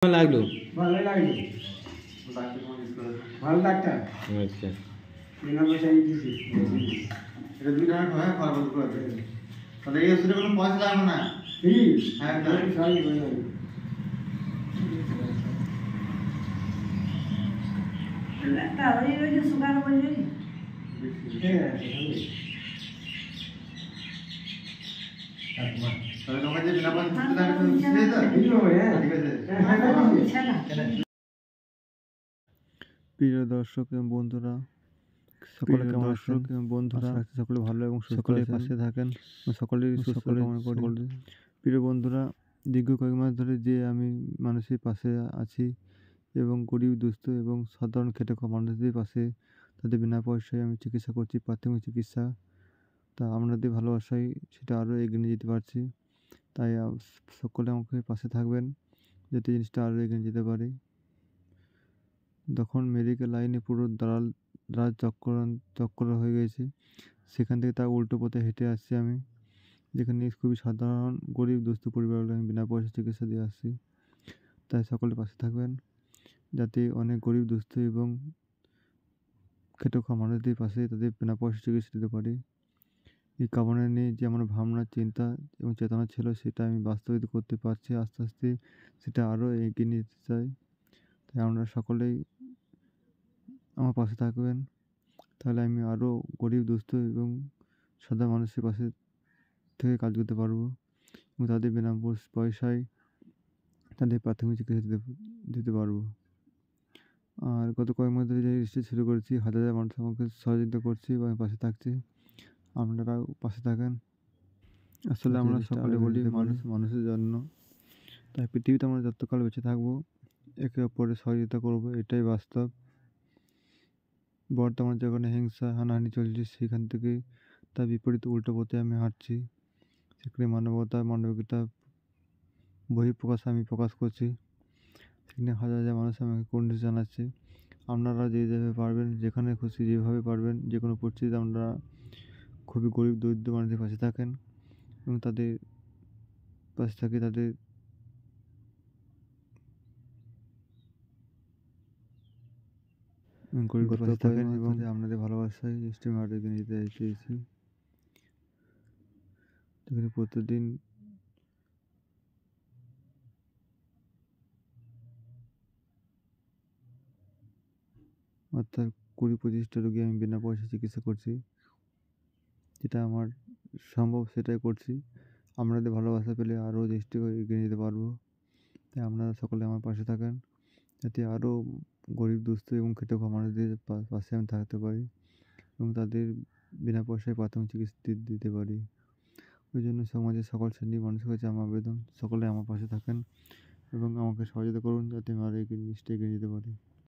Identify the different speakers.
Speaker 1: কেমন লাগলো?
Speaker 2: ভালোই লাগলো। ভালো ডাক্তার।
Speaker 1: আচ্ছা,
Speaker 2: বিনা পয়সায় দিছি।
Speaker 3: এটা 2 টাকা হয় খরচ করে দেবে। তাহলে এই ওষুধে কোনো পয়সা লাগবে না।
Speaker 2: ফ্রি?
Speaker 3: হ্যাঁ,
Speaker 2: সবই ভালো।
Speaker 4: ডাক্তার ওই যে সুগার বললি
Speaker 2: ঠিক আছে।
Speaker 3: তাহলে তোমাকে যে বিনা পয়সা দিতে লাগে তুমি সেই তো?
Speaker 2: ঠিক হবে, হ্যাঁ।
Speaker 3: ঠিক আছে।
Speaker 5: প্রিয় দর্শক এবং বন্ধুরা, সকলে কেমন আছেন? বন্ধুরা সকলে ভালো এবং সকলের পাশে থাকেন, সকলেরই সুস্থ কামনা করি। প্রিয় বন্ধুরা, দীর্ঘ কয়েক মাস ধরে যে আমি মানুষের পাশে আছি এবং গরিব দুস্থ এবং সাধারণ খেটে খাওয়া মানুষদের পাশে তাদের বিনা পয়সায় আমি চিকিৎসা করছি, প্রাথমিক চিকিৎসা। তা আপনাদের ভালোবাসায় সেটা আরও এগিয়ে নিয়ে যেতে পারছি। তাই সকলে আমাকে পাশে থাকবেন যাতে জিনিসটা আরও এগিয়ে যেতে পারে। তখন মেডিকেল লাইনে পুরো রাত চক্কর হয়ে গেছে। সেখান থেকে তার উল্টো পথে হেঁটে আসছি আমি, যেখানে খুবই সাধারণ গরিব দুস্থ পরিবারগুলো আমি বিনা পয়সা চিকিৎসা দিয়ে আসছি। তাই সকলে পাশে থাকবেন যাতে অনেক গরিব দুস্থ এবং খেটে খাওয়া মানুষদের পাশে তাদের বিনা পয়সা চিকিৎসা দিতে পারি। এই কামনা নিয়ে যে আমার ভাবনা, চিন্তা এবং চেতনা ছিল সেটা আমি বাস্তবায়িত করতে পারছি আস্তে আস্তে, সেটা আরও এগিয়ে নিয়ে যেতে চাই। তাই আপনারা সকলেই আমার পাশে থাকবেন, তাহলে আমি আরও গরিব দুস্থ এবং সাধারণ মানুষের পাশে থেকে কাজ করতে পারবো এবং তাদের বিনা পয়সায় তাদের প্রাথমিক চিকিৎসা দিতে পারবো। আর গত কয়েক মাস ধরে যে জিনিসটা শুরু করেছি, হাজার হাজার মানুষ আমাকে সহযোগিতা করছে এবং পাশে থাকছে। আপনারাও পাশে থাকেন। আসলে আমরা সকলে বলি মানুষের জন্য। তাই পৃথিবীতে আমরা যতকাল বেঁচে থাকবো একে অপরের সহযোগিতা করবো, এটাই বাস্তব। বর্তমান যেখানে হিংসা হানাহানি চলছে সেখান থেকে তার বিপরীত উল্টো পথে আমি হাঁটছি। সেখানে মানবতা মানবিকতা বহিঃপ্রকাশ আমি প্রকাশ করছি। সেখানে হাজার হাজার মানুষ আমাকে কুর্নিশ জানাচ্ছে। আপনারা যেভাবে পারবেন, যেখানে খুশি যেভাবে পারবেন, যে কোনো পরিস্থিতিতে আপনারা খুবই গরিব দরিদ্র মানুষদের পাশে থাকেন এবং তাদের পাশে থাকে তাদের গরিব পাশে থাকেন এবং আপনাদের ভালোবাসায় স্টেম আরও এগিয়ে নিতে চেয়েছি। যেখানে প্রতিদিন অর্থাৎ 20-25টা রোগী আমি বিনা পয়সা চিকিৎসা করছি। যেটা আমার সম্ভব সেটাই করছি। আপনাদের ভালোবাসা পেলে আরও দেশটি এগিয়ে নিতে পারবো। তাই আপনারা সকলে আমার পাশে থাকেন যাতে আরও গরিব দুস্থ এবং খেটে খাওয়া মানুষদের পাশে আমি থাকতে পারি এবং তাদের বিনা পয়সায় প্রাথমিক চিকিৎসা দিতে পারি। ওই জন্য সমাজের সকল শ্রেণীর মানুষের কাছে আমার আবেদন, সকলে আমার পাশে থাকেন এবং আমাকে সহযোগিতা করুন যাতে আমি আরও এগিয়ে নিতে পারি।